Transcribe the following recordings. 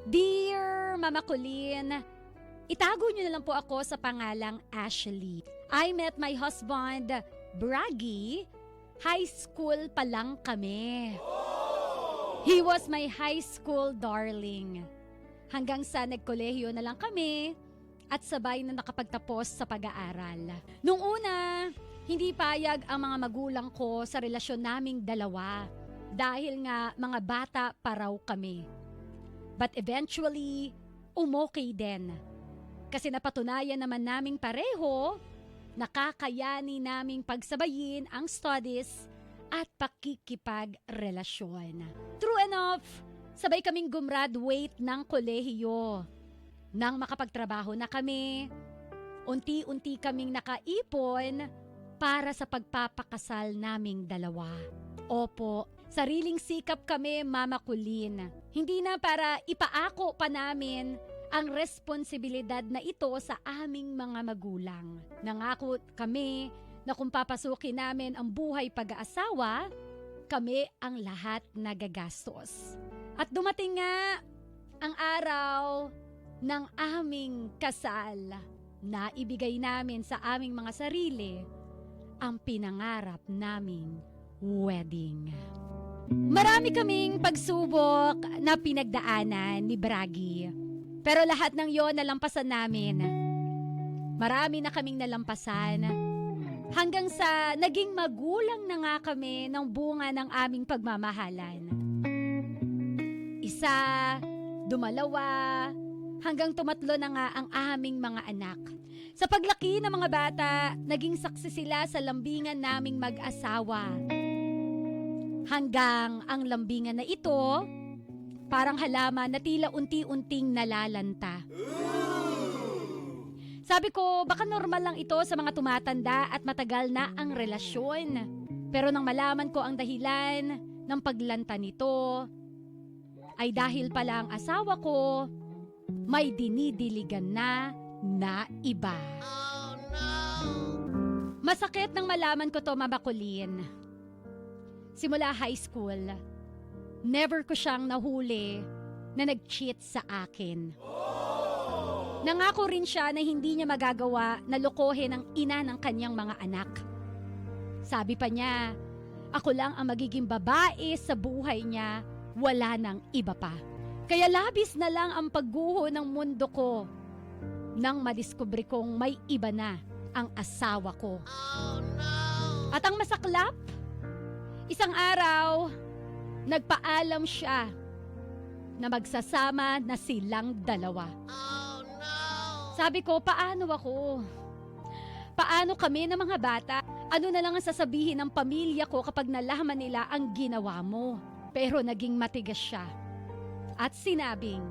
Dear Mama Colleen, itago niyo na lang po ako sa pangalang Ashley. I met my husband, Braggy. High school pa lang kami. He was my high school darling. Hanggang sa nagkolehiyo na lang kami at sabay na nakapagtapos sa pag-aaral. Nung una, hindi payag ang mga magulang ko sa relasyon naming dalawa dahil nga mga bata pa raw kami. But eventually, umokay din. Kasi napatunayan naman naming pareho, nakakayani naming pagsabayin ang studies at pakikipagrelasyon. True enough, sabay kaming gumraduate ng kolehiyo. Nang makapagtrabaho na kami, unti-unti kaming nakaipon para sa pagpapakasal naming dalawa. Opo, sariling sikap kami, Mama Colleen. Hindi na para ipaako pa namin ang responsibilidad na ito sa aming mga magulang. Nangako kami na kung papasukin namin ang buhay pag-aasawa, kami ang lahat nagagastos. At dumating nga ang araw ng aming kasal na ibigay namin sa aming mga sarili ang pinangarap naming wedding. Marami kaming pagsubok na pinagdaanan ni Braggy. Pero lahat ng yon nalampasan namin. Marami na kaming nalampasan. Hanggang sa naging magulang na nga kami ng bunga ng aming pagmamahalan. Isa, dumalawa, hanggang tumatlo na nga ang aming mga anak. Sa paglaki ng mga bata, naging saksi sila sa lambingan naming mag-asawa. Hanggang ang lambingan na ito, parang halaman na tila unti-unting nalalanta. Sabi ko, baka normal lang ito sa mga tumatanda at matagal na ang relasyon. Pero nang malaman ko ang dahilan ng paglanta nito, ay dahil pala ang asawa ko may dinidiligan na iba. Oh, no! Masakit nang malaman ko to, Mama Colleen. Simula high school, never ko siyang nahuli na nag-cheat sa akin. Nangako rin siya na hindi niya magagawa na lokohin ang ina ng kanyang mga anak. Sabi pa niya, ako lang ang magiging babae sa buhay niya, wala nang iba pa. Kaya labis na lang ang pagguho ng mundo ko nang madiskubre kong may iba na ang asawa ko. Oh, no! At ang masaklap, isang araw, nagpaalam siya na magsasama na silang dalawa. Oh, no! Sabi ko, paano ako? Paano kami ng mga bata? Ano na lang ang sasabihin ng pamilya ko kapag nalaman nila ang ginawa mo? Pero naging matigas siya. At sinabing,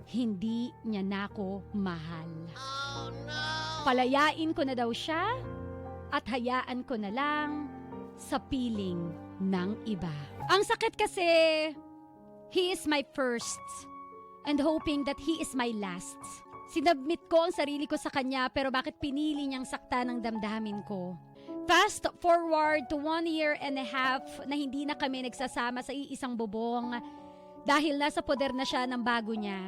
hindi niya na ako mahal. Oh, no! Palayain ko na daw siya at hayaan ko na lang sa piling ng iba. Ang sakit kasi, he is my first and hoping that he is my last. Sinabmit ko ang sarili ko sa kanya pero bakit pinili niyang sakta ng damdamin ko? Fast forward to 1 year and a half na hindi na kami nagsasama sa iisang bubong dahil nasa poder na siya ng bago niya.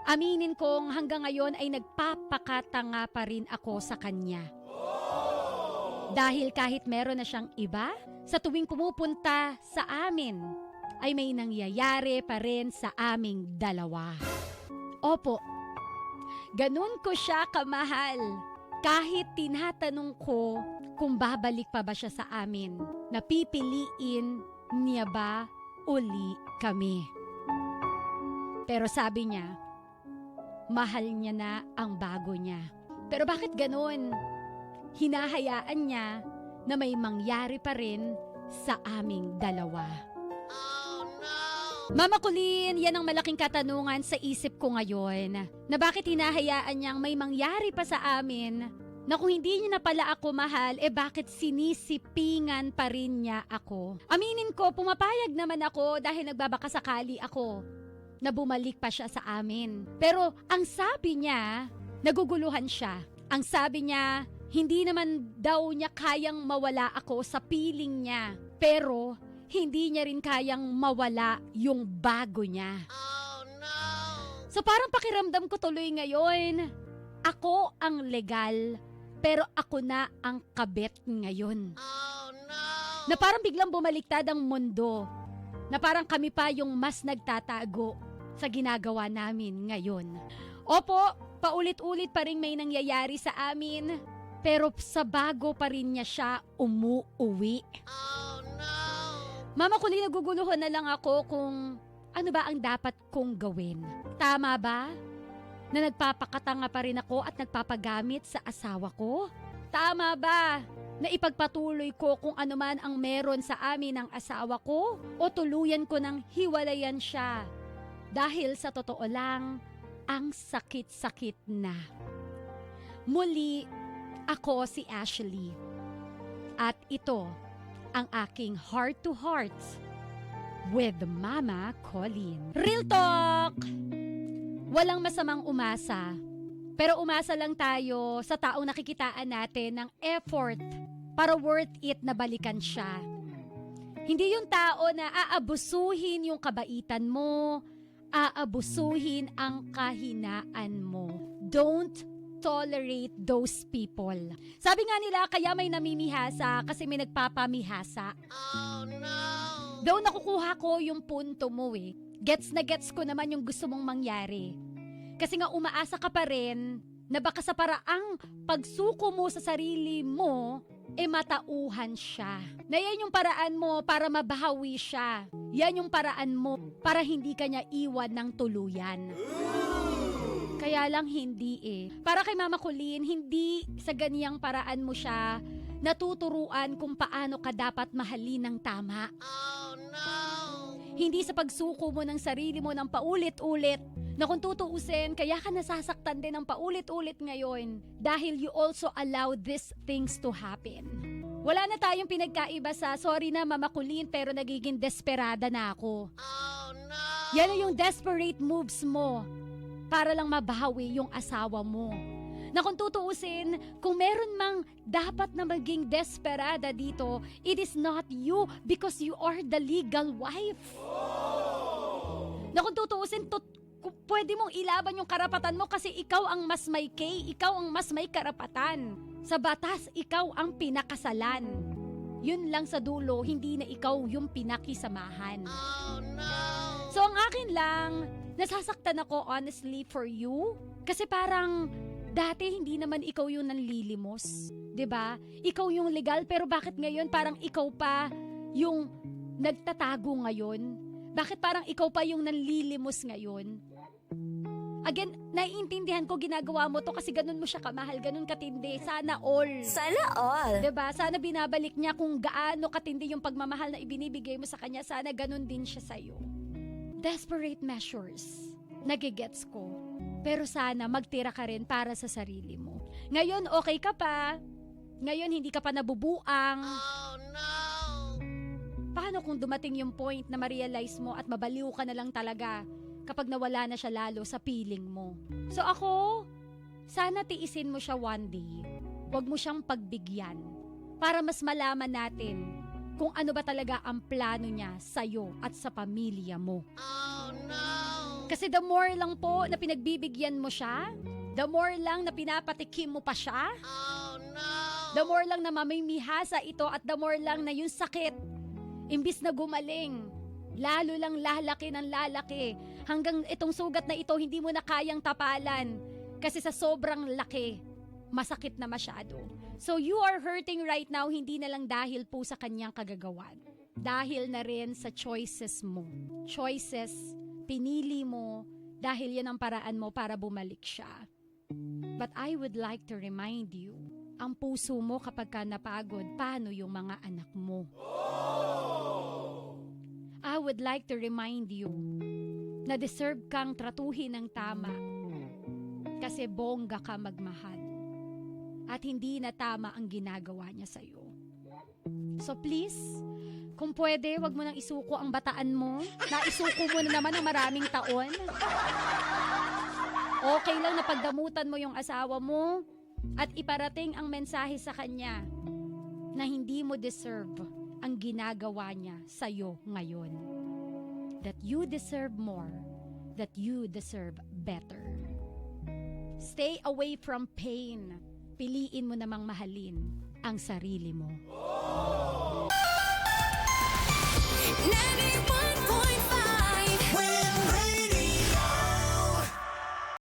Aminin kong hanggang ngayon ay nagpapakatanga pa rin ako sa kanya. Dahil kahit meron na siyang iba, sa tuwing pumupunta sa amin, ay may nangyayari pa rin sa aming dalawa. Opo, ganun ko siya kamahal. Kahit tinatanong ko kung babalik pa ba siya sa amin, napipiliin niya ba uli kami. Pero sabi niya, mahal niya na ang bago niya. Pero bakit ganun? Hinahayaan niya na may mangyari pa rin sa aming dalawa. Oh, no! Mama Colleen, yan ang malaking katanungan sa isip ko ngayon. Na bakit hinahayaan niyang may mangyari pa sa amin na kung hindi niya na pala ako mahal, bakit sinisipingan pa rin niya ako? Aminin ko, pumapayag naman ako dahil nagbabakasakali ako na bumalik pa siya sa amin. Pero ang sabi niya, naguguluhan siya. Ang sabi niya, hindi naman daw niya kayang mawala ako sa piling niya. Pero hindi niya rin kayang mawala yung bago niya. Oh, no! So parang pakiramdam ko tuloy ngayon, ako ang legal, pero ako na ang kabit ngayon. Na parang biglang bumaliktad ang mundo, na parang kami pa yung mas nagtatago sa ginagawa namin ngayon. Opo, paulit-ulit pa rin may nangyayari sa amin, pero sa bago pa rin niya siya umuuwi. Mama Kulin, naguguluhan na lang ako kung ano ba ang dapat kong gawin. Tama ba na nagpapakatanga pa rin ako at nagpapagamit sa asawa ko? Tama ba na ipagpatuloy ko kung ano man ang meron sa amin ng asawa ko o tuluyan ko ng hiwalayan siya? Dahil sa totoo lang, ang sakit-sakit na. Muli, ako si Ashley. At ito ang aking heart to heart with Mama Colleen. Real talk! Walang masamang umasa. Pero umasa lang tayo sa taong nakikitaan natin ng effort para worth it na balikan siya. Hindi yung tao na aabusuhin yung kabaitan mo, aabusuhin ang kahinaan mo. Don't tolerate those people. Sabi nga nila, kaya may namimihasa kasi may nagpapamihasa. Though nakukuha ko yung punto mo eh. Gets na gets ko naman yung gusto mong mangyari. Kasi nga umaasa ka pa rin na baka sa paraang pagsuko mo sa sarili mo, matauhan siya. Na yan yung paraan mo para mabahawi siya. Yan yung paraan mo para hindi ka niya iwan ng tuluyan. Kaya lang hindi Para kay Mama Colleen, hindi sa ganiyang paraan mo siya natuturuan kung paano ka dapat mahalin ng tama. Hindi sa pagsuko mo ng sarili mo ng paulit-ulit na kung tutuusin, kaya ka nasasaktan din ng paulit-ulit ngayon dahil you also allow these things to happen. Wala na tayong pinagkaiba sa, sorry na Mama Colleen, pero nagiging desperada na ako. Yan yung desperate moves mo para lang mabawi yung asawa mo. Na kung tutuusin, kung meron mang dapat na maging desperada dito, it is not you because you are the legal wife. Na kung tutuusin, pwede mong ilaban yung karapatan mo kasi ikaw ang mas may ikaw ang mas may karapatan. Sa batas, ikaw ang pinakasalan. Yun lang sa dulo, hindi na ikaw yung pinakisamahan. So ang akin lang, nasasaktan ako honestly for you kasi parang dati hindi naman ikaw yung nanlilimos, 'di ba? Ikaw yung legal pero bakit ngayon parang ikaw pa yung nagtatago ngayon? Bakit parang ikaw pa yung nanlilimos ngayon? Again, naiintindihan ko ginagawa mo to kasi ganun mo siya kamahal, ganun katindi. Sana all. Sana all. 'Di ba? Sana binabalik niya kung gaano katindi yung pagmamahal na ibinibigay mo sa kanya. Sana ganun din siya sa'yo. Desperate measures. Nagigets ko. Pero sana magtira ka rin para sa sarili mo. Ngayon, okay ka pa. Ngayon, hindi ka pa nabubuang. Paano kung dumating yung point na ma-realize mo at mabaliw ka na lang talaga kapag nawala na siya lalo sa piling mo? So ako, sana tiisin mo siya one day. Huwag mo siyang pagbigyan para mas malaman natin kung ano ba talaga ang plano niya sa'yo at sa pamilya mo. Kasi the more lang po na pinagbibigyan mo siya, the more lang na pinapatikim mo pa siya, the more lang na mamimihasa ito at the more lang na yung sakit, imbis na gumaling, lalo lang lalaki ng lalaki. Hanggang itong sugat na ito, hindi mo na kayang tapalan. Kasi sa sobrang laki, masakit na masyado. So you are hurting right now, hindi na lang dahil po sa kanyang kagagawan. Dahil na rin sa choices mo. Choices, pinili mo, dahil yan ang paraan mo para bumalik siya. But I would like to remind you, ang puso mo kapag ka napagod, paano yung mga anak mo? I would like to remind you na deserve kang tratuhin ng tama kasi bongga ka magmahal at hindi na tama ang ginagawa niya sa'yo. So please, kung pwede, wag mo nang isuko ang bataan mo. Naisuko mo na naman ng maraming taon. Okay lang na pagdamutan mo yung asawa mo at iparating ang mensahe sa kanya na hindi mo deserve ang ginagawa niya sa'yo ngayon. That you deserve more that you deserve better. Stay away from pain. Piliin mo namang mahalin ang sarili mo. 91